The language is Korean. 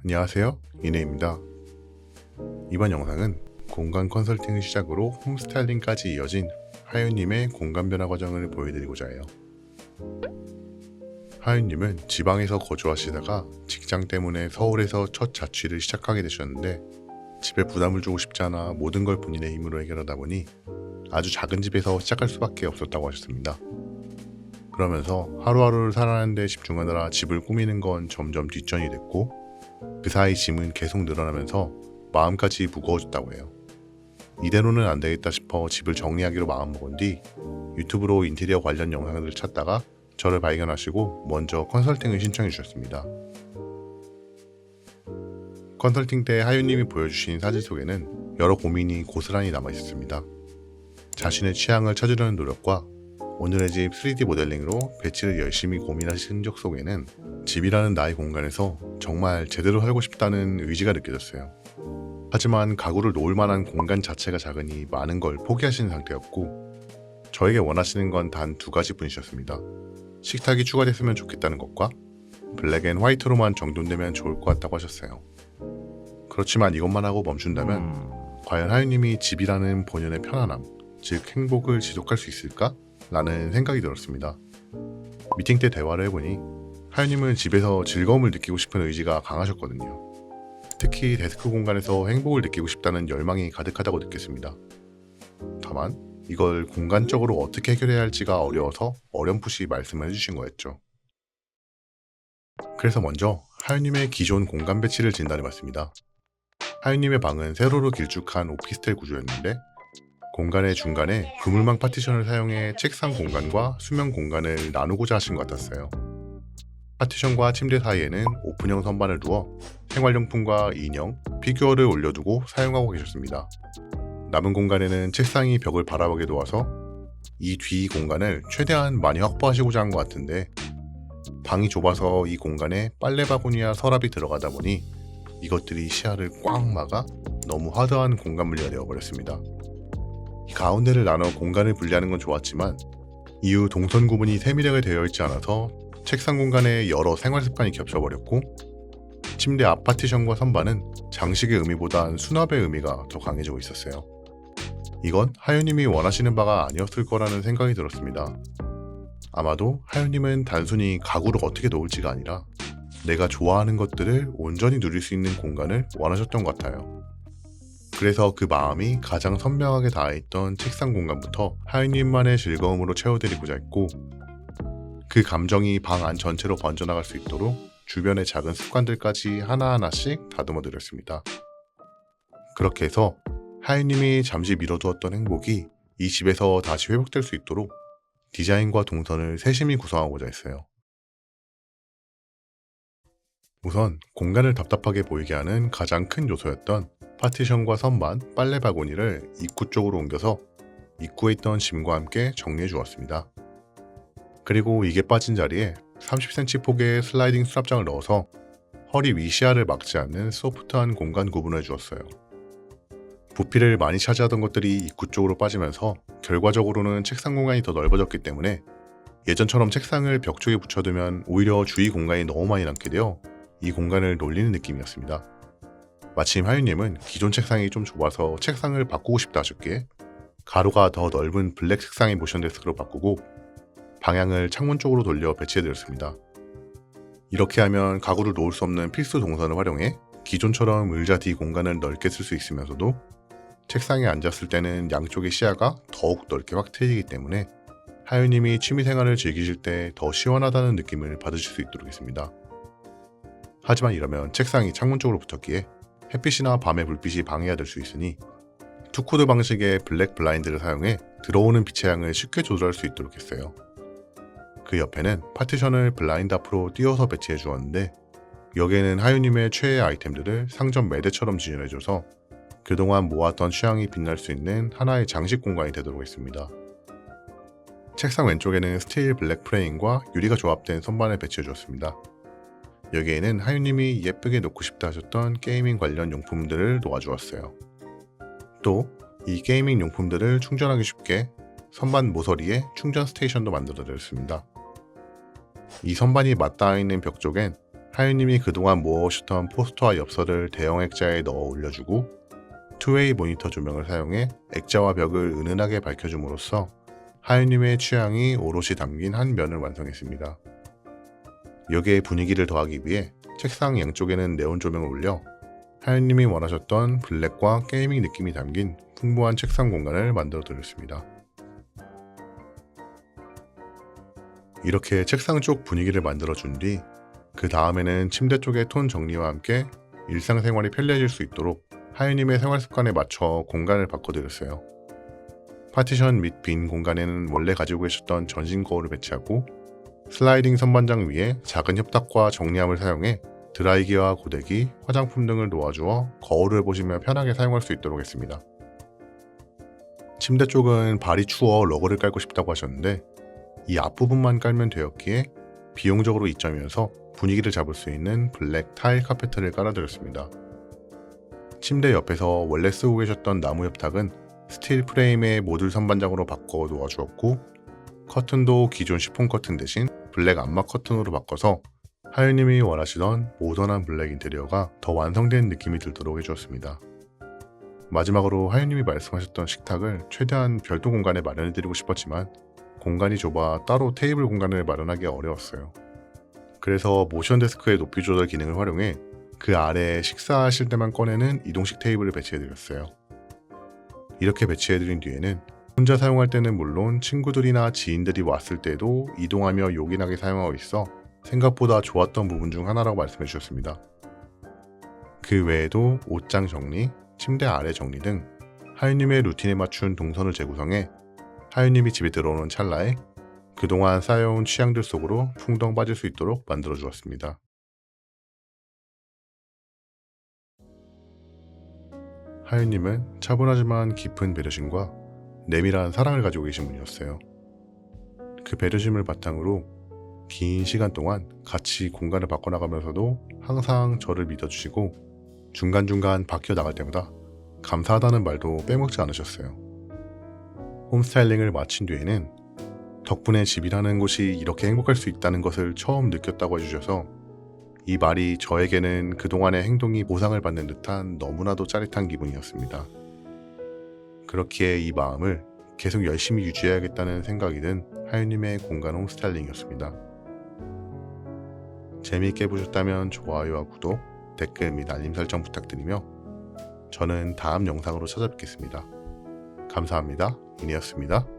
안녕하세요, 이내입니다. 이번 영상은 공간 컨설팅을 시작으로 홈스타일링까지 이어진 하윤님의 공간 변화 과정을 보여드리고자 해요. 하윤님은 지방에서 거주하시다가 직장 때문에 서울에서 첫 자취를 시작하게 되셨는데, 집에 부담을 주고 싶지 않아 모든 걸 본인의 힘으로 해결하다 보니 아주 작은 집에서 시작할 수밖에 없었다고 하셨습니다. 그러면서 하루하루를 살아가는 데 집중하느라 집을 꾸미는 건 점점 뒷전이 됐고, 그 사이 짐은 계속 늘어나면서 마음까지 무거워졌다고 해요. 이대로는 안 되겠다 싶어 집을 정리하기로 마음먹은 뒤 유튜브로 인테리어 관련 영상들을 찾다가 저를 발견하시고 먼저 컨설팅을 신청해 주셨습니다. 컨설팅 때 하윤님이 보여주신 사진 속에는 여러 고민이 고스란히 남아 있었습니다. 자신의 취향을 찾으려는 노력과 오늘의 집 3D 모델링으로 배치를 열심히 고민하신 흔적 속에는 집이라는 나의 공간에서 정말 제대로 살고 싶다는 의지가 느껴졌어요. 하지만 가구를 놓을 만한 공간 자체가 작으니 많은 걸 포기하시는 상태였고, 저에게 원하시는 건 단 두 가지 뿐이셨습니다. 식탁이 추가됐으면 좋겠다는 것과 블랙 앤 화이트로만 정돈되면 좋을 것 같다고 하셨어요. 그렇지만 이것만 하고 멈춘다면 과연 하윤님이 집이라는 본연의 편안함, 즉 행복을 지속할 수 있을까? 라는 생각이 들었습니다. 미팅 때 대화를 해보니 하윤님은 집에서 즐거움을 느끼고 싶은 의지가 강하셨거든요. 특히 데스크 공간에서 행복을 느끼고 싶다는 열망이 가득하다고 느꼈습니다. 다만 이걸 공간적으로 어떻게 해결해야 할지가 어려워서 어렴풋이 말씀을 해주신 거였죠. 그래서 먼저 하윤님의 기존 공간 배치를 진단해봤습니다. 하윤님의 방은 세로로 길쭉한 오피스텔 구조였는데, 공간의 중간에 그물망 파티션을 사용해 책상 공간과 수면 공간을 나누고자 하신 것 같았어요. 파티션과 침대 사이에는 오픈형 선반을 두어 생활용품과 인형, 피규어를 올려두고 사용하고 계셨습니다. 남은 공간에는 책상이 벽을 바라보게 놓아서 이 뒤 공간을 최대한 많이 확보하시고자 한 것 같은데, 방이 좁아서 이 공간에 빨래 바구니와 서랍이 들어가다 보니 이것들이 시야를 꽉 막아 너무 하드한 공간 분리가 되어버렸습니다. 가운데를 나눠 공간을 분리하는 건 좋았지만 이후 동선 구분이 세밀하게 되어 있지 않아서 책상 공간에 여러 생활 습관이 겹쳐버렸고, 침대 앞 파티션과 선반은 장식의 의미보단 수납의 의미가 더 강해지고 있었어요. 이건 하윤님이 원하시는 바가 아니었을 거라는 생각이 들었습니다. 아마도 하윤님은 단순히 가구를 어떻게 놓을지가 아니라 내가 좋아하는 것들을 온전히 누릴 수 있는 공간을 원하셨던 것 같아요. 그래서 그 마음이 가장 선명하게 닿아있던 책상 공간부터 하윤님만의 즐거움으로 채워드리고자 했고, 그 감정이 방 안 전체로 번져나갈 수 있도록 주변의 작은 습관들까지 하나하나씩 다듬어 드렸습니다. 그렇게 해서 하윤님이 잠시 미뤄두었던 행복이 이 집에서 다시 회복될 수 있도록 디자인과 동선을 세심히 구성하고자 했어요. 우선 공간을 답답하게 보이게 하는 가장 큰 요소였던 파티션과 선반, 빨래 바구니를 입구 쪽으로 옮겨서 입구에 있던 짐과 함께 정리해 주었습니다. 그리고 이게 빠진 자리에 30cm 폭의 슬라이딩 수납장을 넣어서 허리 위 시야를 막지 않는 소프트한 공간 구분을 주었어요. 부피를 많이 차지하던 것들이 입구 쪽으로 빠지면서 결과적으로는 책상 공간이 더 넓어졌기 때문에 예전처럼 책상을 벽 쪽에 붙여두면 오히려 주위 공간이 너무 많이 남게 되어 이 공간을 놀리는 느낌이었습니다. 마침 하윤님은 기존 책상이 좀 좁아서 책상을 바꾸고 싶다 하셨기에 가로가 더 넓은 블랙 색상의 모션 데스크로 바꾸고 방향을 창문 쪽으로 돌려 배치해드렸습니다. 이렇게 하면 가구를 놓을 수 없는 필수 동선을 활용해 기존처럼 의자 뒤 공간을 넓게 쓸 수 있으면서도 책상에 앉았을 때는 양쪽의 시야가 더욱 넓게 확 트이기 때문에 하윤님이 취미생활을 즐기실 때 더 시원하다는 느낌을 받으실 수 있도록 했습니다. 하지만 이러면 책상이 창문 쪽으로 붙었기에 햇빛이나 밤의 불빛이 방해가 될 수 있으니 투코드 방식의 블랙 블라인드를 사용해 들어오는 빛의 양을 쉽게 조절할 수 있도록 했어요. 그 옆에는 파티션을 블라인드 앞으로 띄워서 배치해 주었는데, 여기에는 하윤님의 최애 아이템들을 상점 매대처럼 진열해줘서 그동안 모았던 취향이 빛날 수 있는 하나의 장식 공간이 되도록 했습니다. 책상 왼쪽에는 스테일 블랙 프레임과 유리가 조합된 선반을 배치해 주었습니다. 여기에는 하윤님이 예쁘게 놓고 싶다 하셨던 게이밍 관련 용품들을 놓아주었어요. 또 이 게이밍 용품들을 충전하기 쉽게 선반 모서리에 충전 스테이션도 만들어 드렸습니다. 이 선반이 맞닿아 있는 벽 쪽엔 하윤님이 그동안 모아오셨던 포스터와 엽서를 대형 액자에 넣어 올려주고 투웨이 모니터 조명을 사용해 액자와 벽을 은은하게 밝혀줌으로써 하윤님의 취향이 오롯이 담긴 한 면을 완성했습니다. 여기에 분위기를 더하기 위해 책상 양쪽에는 네온 조명을 올려 하윤님이 원하셨던 블랙과 게이밍 느낌이 담긴 풍부한 책상 공간을 만들어 드렸습니다. 이렇게 책상 쪽 분위기를 만들어 준 뒤 그 다음에는 침대 쪽의 톤 정리와 함께 일상생활이 편리해질 수 있도록 하윤님의 생활 습관에 맞춰 공간을 바꿔드렸어요. 파티션 및 빈 공간에는 원래 가지고 계셨던 전신 거울을 배치하고 슬라이딩 선반장 위에 작은 협탁과 정리함을 사용해 드라이기와 고데기, 화장품 등을 놓아주어 거울을 보시며 편하게 사용할 수 있도록 했습니다. 침대 쪽은 발이 추워 러그를 깔고 싶다고 하셨는데 이 앞부분만 깔면 되었기에 비용적으로 이점이어서 분위기를 잡을 수 있는 블랙 타일 카페트를 깔아드렸습니다. 침대 옆에서 원래 쓰고 계셨던 나무 협탁은 스틸 프레임의 모듈 선반장으로 바꿔 놓아주었고 커튼도 기존 시폰 커튼 대신 블랙 암막 커튼으로 바꿔서 하윤님이 원하시던 모던한 블랙 인테리어가 더 완성된 느낌이 들도록 해주었습니다. 마지막으로 하윤님이 말씀하셨던 식탁을 최대한 별도 공간에 마련해드리고 싶었지만 공간이 좁아 따로 테이블 공간을 마련하기 어려웠어요. 그래서 모션 데스크의 높이 조절 기능을 활용해 그 아래에 식사하실 때만 꺼내는 이동식 테이블을 배치해드렸어요. 이렇게 배치해드린 뒤에는 혼자 사용할 때는 물론 친구들이나 지인들이 왔을 때도 이동하며 요긴하게 사용하고 있어 생각보다 좋았던 부분 중 하나라고 말씀해 주셨습니다. 그 외에도 옷장 정리, 침대 아래 정리 등 하윤님의 루틴에 맞춘 동선을 재구성해 하윤님이 집에 들어오는 찰나에 그동안 쌓여온 취향들 속으로 풍덩 빠질 수 있도록 만들어 주었습니다. 하윤님은 차분하지만 깊은 배려심과 내밀한 사랑을 가지고 계신 분이었어요. 그 배려심을 바탕으로 긴 시간 동안 같이 공간을 바꿔나가면서도 항상 저를 믿어주시고 중간중간 바뀌어 나갈 때마다 감사하다는 말도 빼먹지 않으셨어요. 홈스타일링을 마친 뒤에는 덕분에 집이라는 곳이 이렇게 행복할 수 있다는 것을 처음 느꼈다고 해주셔서 이 말이 저에게는 그동안의 행동이 보상을 받는 듯한 너무나도 짜릿한 기분이었습니다. 그렇기에 이 마음을 계속 열심히 유지해야겠다는 생각이 든 하윤님의 공간 홈스타일링이었습니다. 재미있게 보셨다면 좋아요와 구독, 댓글 및 알림 설정 부탁드리며 저는 다음 영상으로 찾아뵙겠습니다. 감사합니다. 인이었습니다.